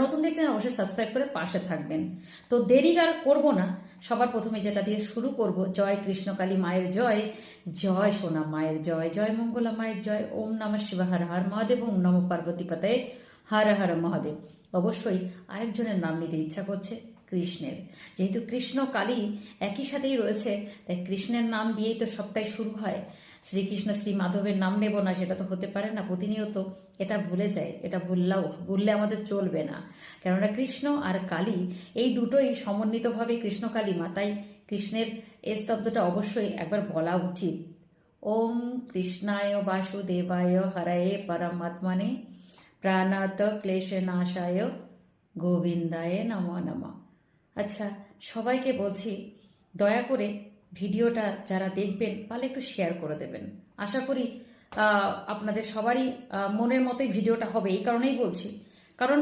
নতুন দেখছেন অবশ্যই সাবস্ক্রাইব করে পাশে থাকবেন। তো দেরি আর করবো না, সবার প্রথমে যেটা দিয়ে শুরু করব, জয় কৃষ্ণকালী মায়ের জয়, জয় সোনা মায়ের জয়, জয় মঙ্গলা মায়ের জয়, ওম নমঃ শিব হর হর মহাদেব, ওম নমঃ পার্বতী পতয়ে হর হর মহাদেব। অবশ্যই আরেকজনের নাম নিতে ইচ্ছা করছে, কৃষ্ণের। যেহেতু কৃষ্ণ কালী একই সাথেই রয়েছে, তাই কৃষ্ণের নাম দিয়েই তো সবটাই শুরু হয়। শ্রীকৃষ্ণ শ্রী মাধবের নাম নেব না, সেটা তো হতে পারে না। প্রতিনিয়ত এটা ভুলে যায়, এটা ভুললে আমাদের চলবে না। কেননা কৃষ্ণ আর কালী এই দুটোই সমন্বিতভাবে কৃষ্ণ কালী মা, তাই কৃষ্ণের এই স্তব্ধটা অবশ্যই একবার বলা উচিত। ওম কৃষ্ণায় বাসুদেবায় হরায়ে পরমাত্মনে প্রাণাত ক্লেশনাশায় গোবিন্দায় নমো নমঃ। আচ্ছা, সবাইকে বলছি, দয়া করে ভিডিওটা যারা দেখবেন পারলে একটু শেয়ার করে দেবেন। আশা করি আপনাদের সবারই মনের মতোই ভিডিওটা হবে। এই কারণেই বলছি, কারণ